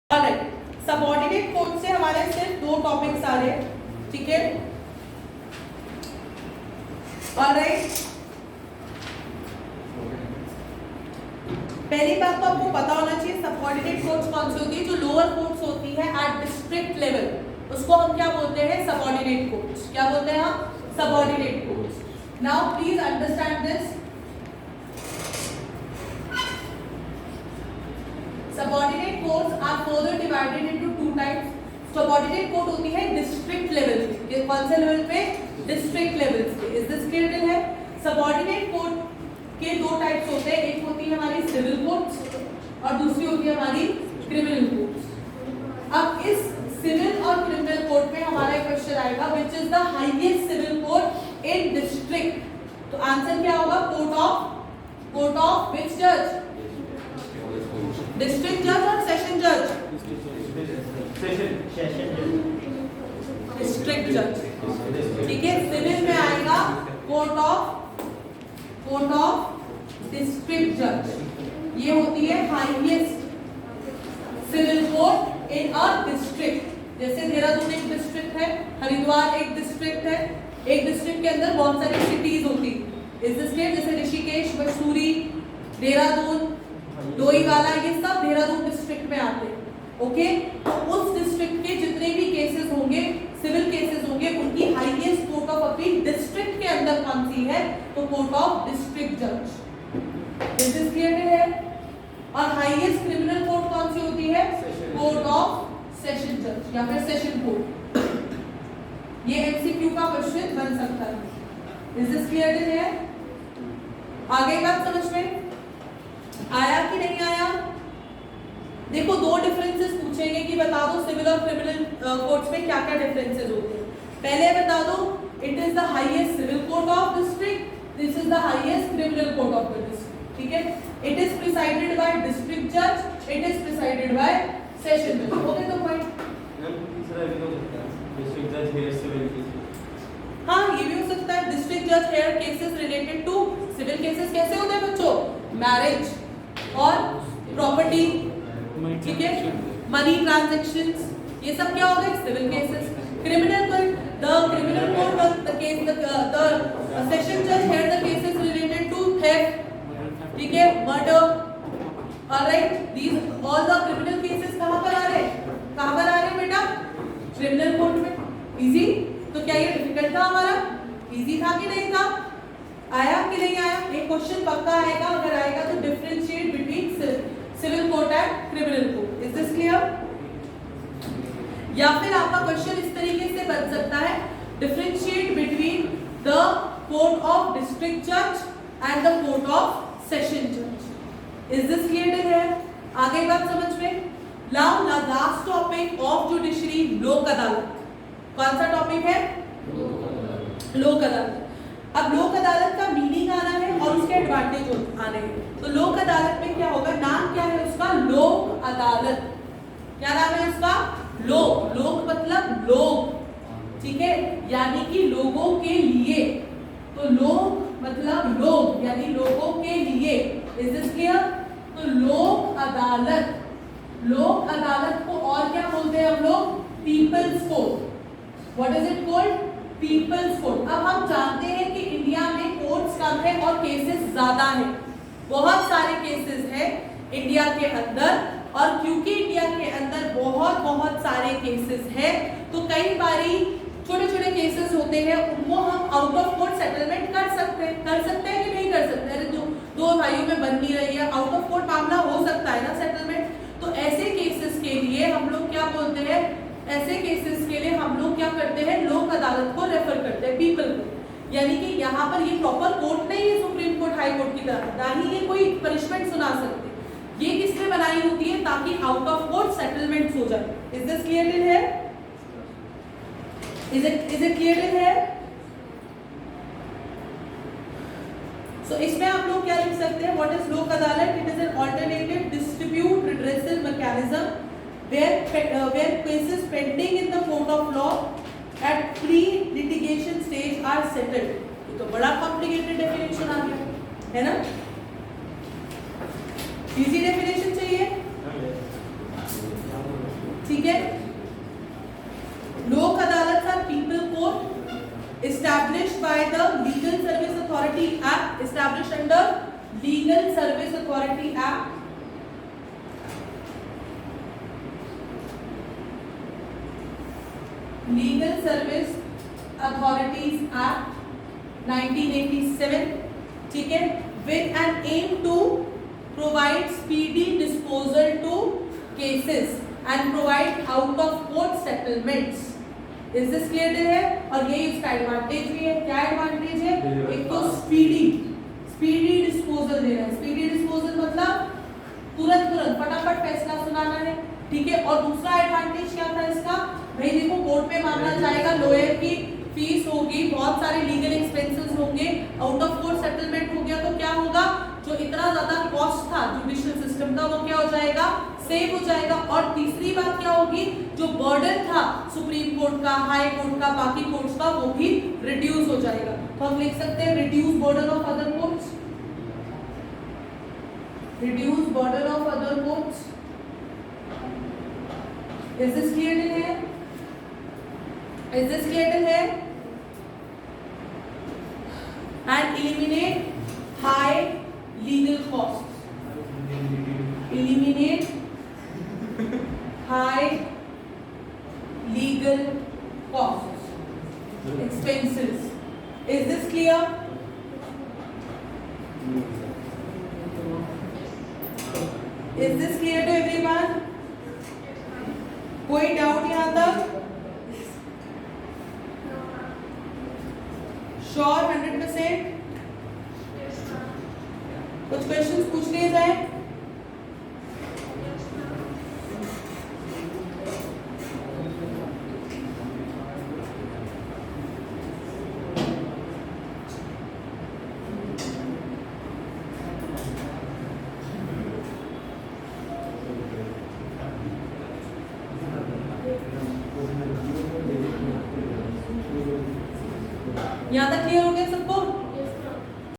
Subordinate code से हमारे सिर्फ दो टॉपिक्स आ रहे हैं, ठीक है। ऑलराइट, पहली बात तो आपको पता होना चाहिए सबऑर्डिनेट कोड्स कौन सी होती है। जो लोअर कोड्स होती है एट डिस्ट्रिक्ट लेवल, उसको हम क्या बोलते हैं? Subordinate courts. क्या बोलते हैं हम? Subordinate courts. Now please understand this. Subordinate courts are further divided into two types. Subordinate court होती है डिस्ट्रिक्ट लेवल पे। कौन से लेवल पे? डिस्ट्रिक्ट लेवल पे। इज दिस क्लियर है? सबऑर्डिनेट कोड के दो टाइप्स होते हैं, एक होती है हमारी सिविल कोड्स और दूसरी होती है हमारी क्रिमिनल कोड्स। अब इस सिविल और क्रिमिनल कोड में हमारा एक क्वेश्चन आएगा, which is the highest civil court in district. तो आंसर क्या होगा? कोर्ट ऑफ व्हिच जज? डिस्ट्रिक्ट जज और सेशन जज? डिस्ट्रिक्ट जज, ठीक है। सिविल में आएगा कोर्ट ऑफ डिस्ट्रिक्ट जज। ये होती है highest civil court in a district. जैसे देहरादून एक डिस्ट्रिक्ट है, हरिद्वार एक डिस्ट्रिक्ट है। एक डिस्ट्रिक्ट के अंदर बहुत सारी सिटीज होती है। इस डिस्ट्रिक्ट जैसे ऋषिकेश, मसूरी, देहरादून, डोईवाला, ये सब देहरादून डिस्ट्रिक्ट में आते हैं। ओके, तो उस डिस्ट्रिक्ट के जितने भी केसेस होंगे, सिविल केसेस होंगे, उनकी highest court of appeal district के अंदर कौन सी है? तो कोर्ट ऑफ डिस्ट्रिक्ट जज। इज दिस क्लियर है? और हाईएस्ट क्रिमिनल कोर्ट कौन सी होती है? कोर्ट ऑफ सेशन जज या फिर सेशन कोर्ट। ये एमसीक्यू का क्वेश्चन बन सकता है। इज दिस क्लियर है? आगे बात समझ में आया कि नहीं आया? देखो, दो डिफरेंसेस पूछेंगे कि बता दो सिविल और क्रिमिनल कोर्ट्स में क्या क्या डिफरेंसेस होते हैं। पहले बता दो, it is the highest civil court of district, this is the highest criminal court of the district, ठीक है। It is presided by district जज, it is presided by session जज। ओके, तो पॉइंट डिस्ट्रिक्ट जज हेयर सिविल केसेस। हाँ, ये भी हो सकता है। डिस्ट्रिक्ट जज hear cases related to civil cases. कैसे होते हैं बच्चों? मैरिज और प्रॉपर्टी, ठीक है, मनी ट्रांजैक्शंस, ये सब क्या हो गए? Civil cases. Criminal court, the criminal court of the case, the session जज hear the cases related to theft, ठीक है, murder. Alright, these all the criminal cases कहां पर आ रहे हैं? कहां पर आ रहे हैं बेटा? क्रिमिनल कोर्ट में। इजी? तो क्या ये डिफिकल्ट था हमारा? इजी था कि नहीं था? आया कि नहीं आया? एक क्वेश्चन पक्का आएगा। अगर आएगा तो differentiate between civil court and criminal court. Is this clear? या फिर आपका क्वेश्चन इस तरीके से बन सकता है, differentiate between the court of district जज and the court of session जज। इज दिस क्लियर है? आगे बात समझ में। Now last topic of judiciary, लोक अदालत। कौन सा टॉपिक है? लोक अदालत। अब लोक अदालत का मीनिंग आना है और उसके एडवांटेज आने हैं। तो लोक अदालत में क्या होगा? नाम क्या है उसका? लोक अदालत। क्या नाम है उसका? लोक। लोक मतलब लोग, ठीक है, यानी कि लोगों के लिए। तो लोक मतलब लोग, यानी लोगों के लिए। Is this clear? तो लोक अदालत, लोक अदालत को और क्या बोलते हैं हम लोग? People's court. What is it called? People's court. अब हम जानते हैं कि इंडिया में कोर्ट्स कम है और केसेस ज्यादा है। बहुत सारे केसेस हैं इंडिया के अंदर, और क्योंकि इंडिया के अंदर बहुत सारे केसेस हैं, तो कई बारी छोटे छोटे केसेस होते हैं, उनको हम आउट ऑफ कोर्ट सेटलमेंट कर सकते हैं। कर सकते हैं कि नहीं कर सकते? अरे दो भाइयों में बन नहीं रही है, आउट ऑफ कोर्ट मामला हो सकता है ना सेटलमेंट। तो ऐसे केसेस के लिए हम लोग क्या बोलते हैं? ऐसे केसेस के लिए हम लोग क्या करते हैं? लोक अदालत को रेफर करते हैं, पीपल को। यानी कि यहाँ पर ये प्रॉपर कोर्ट नहीं है सुप्रीम कोर्ट, हाई कोर्ट की तरह, ना ही ये कोई पनिशमेंट सुना सकते। ये किसने बनाई होती है? ताकि आउट ऑफ कोर्ट सेटलमेंट्स हो जाए। इज दिस क्लियर है? इज इट क्लियर है? सो इसमें आप लोग क्या लिख सकते हैं? व्हाट इज लोक अदालत? It is an alternative distribute redressal mechanism where cases pending in the court of law at pre-litigation stage are settled। ये तो बड़ा कॉम्प्लिकेटेड डेफिनेशन आ गया है ना? इजी डेफिनेशन चाहिए? ठीक है। Lok Adalat are people court established by the Legal Service Authority Act, established under Legal Service Authority Act. Legal Service Authorities Act 1987, ठीक है, with an aim to provide speedy disposal to cases and provide out of court settlements. Is this clear है? और यही उसका advantage भी है। क्या advantage है? एक तो स्पीडी डिस्पोजल देना है। स्पीडी डिस्पोजल मतलब तुरंत फटाफट फैसला सुनाना है, ठीक है। और दूसरा एडवांटेज क्या था इसका? भाई देखो, कोर्ट में मामला जाएगा, लॉयर की फीस होगी, बहुत सारे लीगल एक्सपेंसेस होंगे, आउट ऑफ कोर्ट सेटलमेंट हो गया तो क्या होगा? जो इतना ज्यादा कॉस्ट था जुडिशियल सिस्टम का, वो क्या हो जाएगा? सेव हो जाएगा। और तीसरी बात क्या होगी? जो बर्डन था सुप्रीम कोर्ट का, हाई कोर्ट का, बाकी कोर्ट्स का, वो भी रिड्यूस हो जाएगा। तो हम लिख सकते हैं reduce burden of other courts, reduce burden of other courts. Is this clear till here? Is this clear till here? And eliminate high legal costs. Eliminate high legal costs, expenses. Is this clear? Is this clear to everyone? कोई doubt यहाँ तक? Sure 100%? कुछ questions पूछ लिए जाए? यहाँ तक clear हो गया सबको?